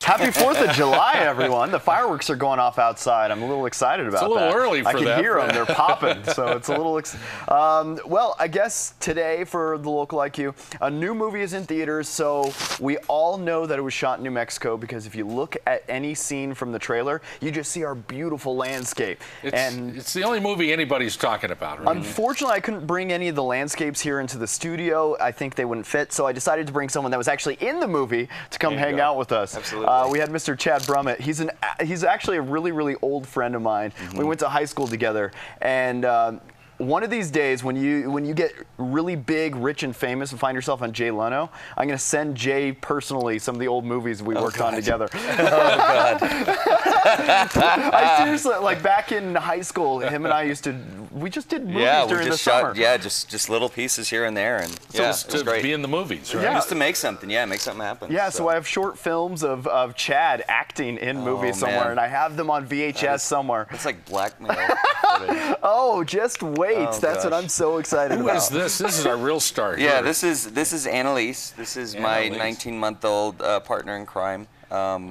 Happy 4th of July, everyone. The fireworks are going off outside. I'm a little excited about that. It's a little early for that. I can hear them. They're popping, so it's a little... well, I guess today, for the local IQ, a new movie is in theaters, so we all know that it was shot in New Mexico, because if you look at any scene from the trailer, you just see our beautiful landscape. It's the only movie anybody's talking about, right? Unfortunately, I couldn't bring any of the landscapes here into the studio. I think they wouldn't fit, so I decided to bring someone that was actually in the movie to come hang out with us. Absolutely. We had Mr. Chad Brummett. He's actually a really, really old friend of mine. We went to high school together, and one of these days, when you get really big, rich, and famous and find yourself on Jay Leno, I'm going to send Jay personally some of the old movies we worked on together. Oh, God. I seriously, like back in high school, him and I we just did movies during the summer. Yeah, just little pieces here and there, and So yeah, it's it was to great. be in the movies, right? Yeah. Just to make something, make something happen. Yeah, so I have short films of Chad acting in movies somewhere, man. and I have them on VHS somewhere. It's like blackmail. Oh, just wait. That's what I'm so excited about. Who is this? This is our real star here. Yeah, this is Annalise. This is my 19-month-old partner in crime.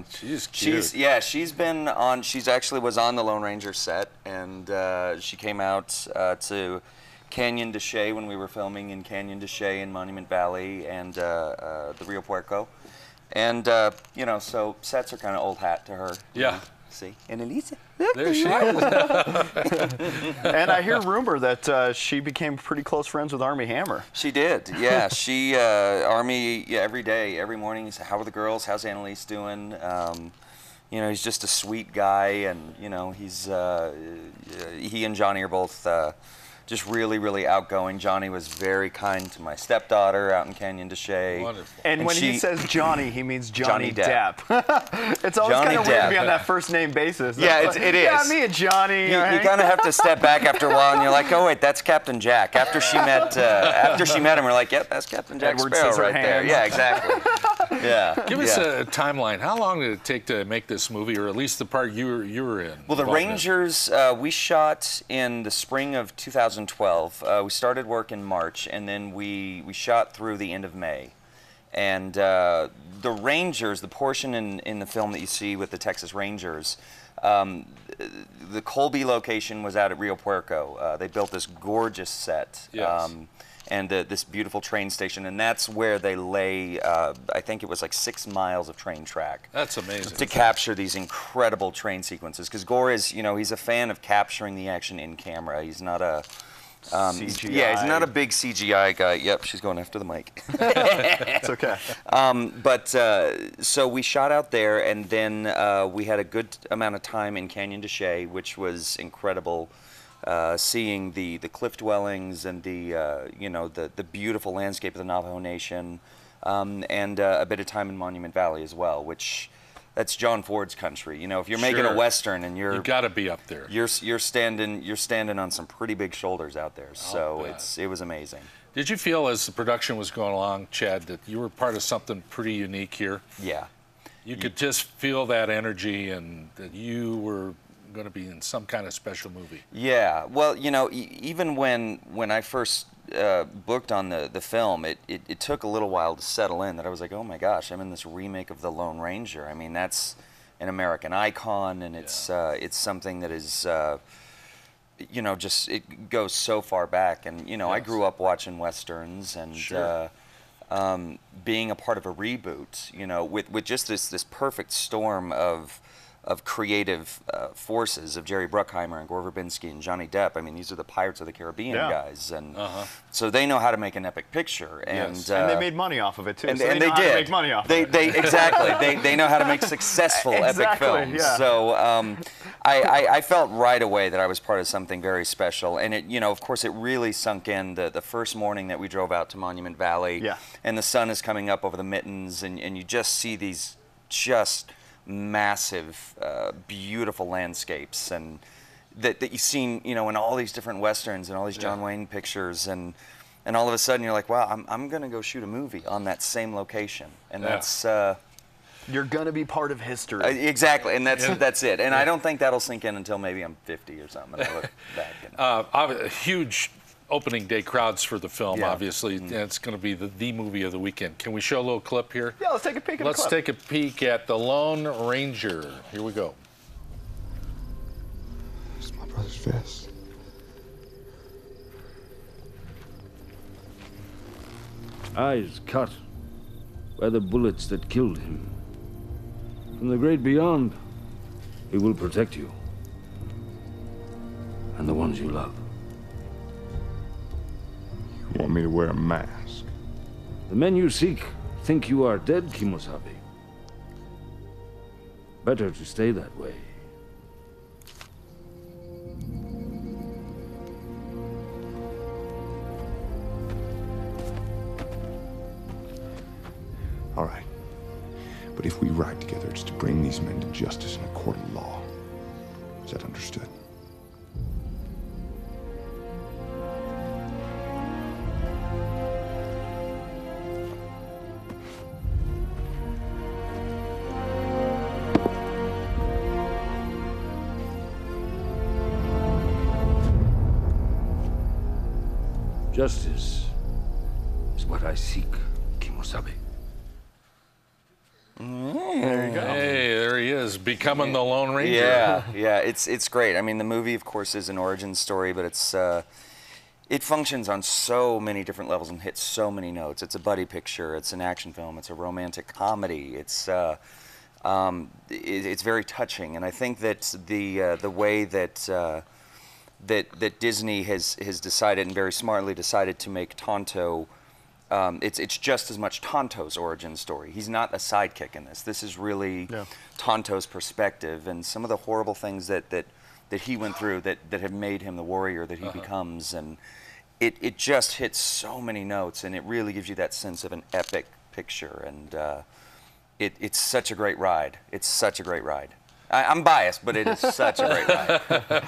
She's cute. She's been on. Actually was on the Lone Ranger set, and she came out to Canyon de Chelly when we were filming in Canyon de Chelly in Monument Valley and the Rio Puerco, and you know, so sets are kind of old hat to her. Yeah. See, Annalise. There she is. And I hear rumor that she became pretty close friends with Armie Hammer. She did, yeah. She, Armie, every day, every morning, he said, "How are the girls? How's Annalise doing?" You know, he's just a sweet guy, and you know, he and Johnny are both just really, really outgoing. Johnny was very kind to my stepdaughter out in Canyon de Chelly. Wonderful. And when he says Johnny, he means Johnny Depp. It's always Johnny kind of weird to Depp. be on that first name basis. Yeah, That's it is. Yeah, me and Johnny. You kind of have to step back after a while, and you're like, "Oh wait, that's Captain Jack." After she met him, we're like, "Yep, that's Captain Jack Edward Sparrow right Scissorhands. there." Yeah, exactly. Yeah. Give us a timeline. How long did it take to make this movie, or at least the part you were in? Well, the Rangers, we shot in the spring of 2012. We started work in March, and then we shot through the end of May. And the Rangers, the portion in the film that you see with the Texas Rangers, the Colby location was out at Rio Puerco. They built this gorgeous set. Yes. And this beautiful train station, and that's where they lay, I think it was like 6 miles of train track. That's amazing. To capture these incredible train sequences, because Gore is, you know, he's a fan of capturing the action in camera. He's not a CGI. he's not a big CGI guy. Yep, she's going after the mic. It's okay. So we shot out there, and then we had a good amount of time in Canyon de Chelly, which was incredible. Seeing the cliff dwellings and the beautiful landscape of the Navajo Nation, and a bit of time in Monument Valley as well, which that's John Ford's country. You know, if you're making a Western and you got to be up there. You're standing on some pretty big shoulders out there. So it was amazing. Did you feel as the production was going along, Chad, that you were part of something pretty unique here? Yeah. You could just feel that energy, and that you were going to be in some kind of special movie. Yeah, well, you know, even when I first booked on the film, it took a little while to settle in, that I was like, oh my gosh, I'm in this remake of The Lone Ranger. I mean, that's an American icon, and it's something that is, you know, just, it goes so far back. And, you know, I grew up watching Westerns, and being a part of a reboot, you know, with just this perfect storm of creative forces of Jerry Bruckheimer and Gore Verbinski and Johnny Depp. I mean, these are the Pirates of the Caribbean guys, and so they know how to make an epic picture, and they made money off of it too. And, so and they they know how did. to make money off of it. Exactly. They know how to make successful epic films. Yeah. So I felt right away that I was part of something very special, and it, you know, of course, it really sunk in the first morning that we drove out to Monument Valley, and the sun is coming up over the Mittens, and you just see these just massive, beautiful landscapes, and that you've seen, you know, in all these different Westerns and all these John Wayne pictures, and all of a sudden you're like, wow, I'm going to go shoot a movie on that same location, and that's you're going to be part of history. Exactly, and that's it. And I don't think that'll sink in until maybe I'm 50 or something, and I look back. A huge opening day crowds for the film, obviously. And it's going to be the movie of the weekend. Can we show a little clip here? Yeah, let's take a peek at the clip. Let's take a peek at The Lone Ranger. Here we go. It's my brother's vest. Eyes cut by the bullets that killed him. From the great beyond, he will protect you. And the ones you love. You want me to wear a mask? The men you seek think you are dead, Kimosabe. Better to stay that way. All right. But if we ride together, it's to bring these men to justice in a court of law. Is that understood? Justice is what I seek, Kimosabe. There you go. Hey, there he is, becoming the Lone Ranger. Yeah, it's great. I mean, the movie, of course, is an origin story, but it functions on so many different levels and hits so many notes. It's a buddy picture, it's an action film, it's a romantic comedy. It's very touching, and I think that the way that that Disney has decided, and very smartly decided, to make Tonto. It's just as much Tonto's origin story. He's not a sidekick in this. This is really Tonto's perspective, and some of the horrible things that he went through that have made him the warrior that he becomes. And it just hits so many notes, and it really gives you that sense of an epic picture. And it's such a great ride. It's such a great ride. I'm biased, but it is such a great ride.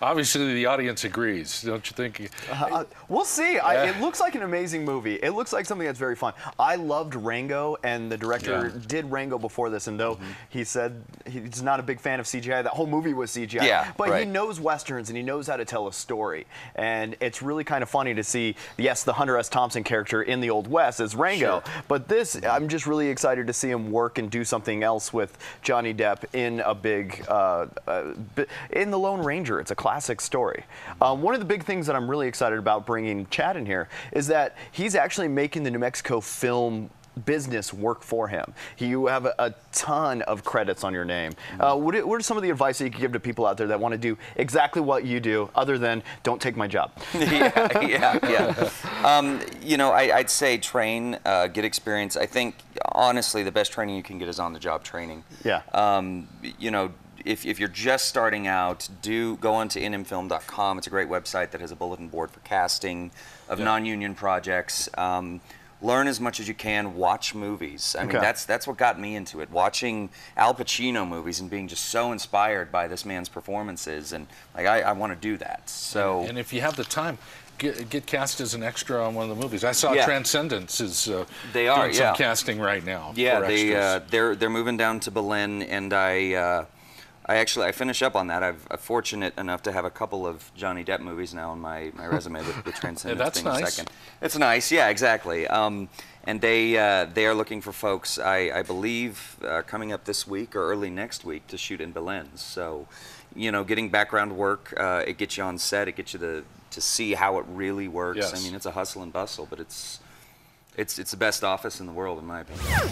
Obviously, the audience agrees, don't you think? We'll see. It looks like an amazing movie. It looks like something that's very fun. I loved Rango, and the director did Rango before this, and though he said he's not a big fan of CGI, that whole movie was CGI. But he knows Westerns, and he knows how to tell a story. And it's really kind of funny to see, yes, the Hunter S. Thompson character in the Old West as Rango, but this, I'm just really excited to see him work and do something else with Johnny Depp in a big, in The Lone Ranger. It's a classic story. One of the big things that I'm really excited about bringing Chad in here is that he's actually making the New Mexico film business work for him. You have a ton of credits on your name. What are some of the advice that you could give to people out there that want to do exactly what you do, other than don't take my job? You know, I'd say train, get experience. I think, honestly, the best training you can get is on-the-job training. You know, if you're just starting out, go on to nmfilm.com. It's a great website that has a bulletin board for casting of non-union projects. Learn as much as you can. Watch movies. I mean, that's what got me into it. Watching Al Pacino movies and being just so inspired by this man's performances, and like I want to do that. So. And if you have the time, get cast as an extra on one of the movies. I saw Transcendence is doing some casting right now. Yeah, they're moving down to Berlin, and I finish up on that. I'm fortunate enough to have a couple of Johnny Depp movies now on my resume, with Transcendence being the second. It's nice, yeah, exactly. And they are looking for folks, I believe, coming up this week or early next week to shoot in Berlin. So, you know, getting background work, it gets you on set, it gets you to see how it really works. I mean, it's a hustle and bustle, but it's the best office in the world, in my opinion.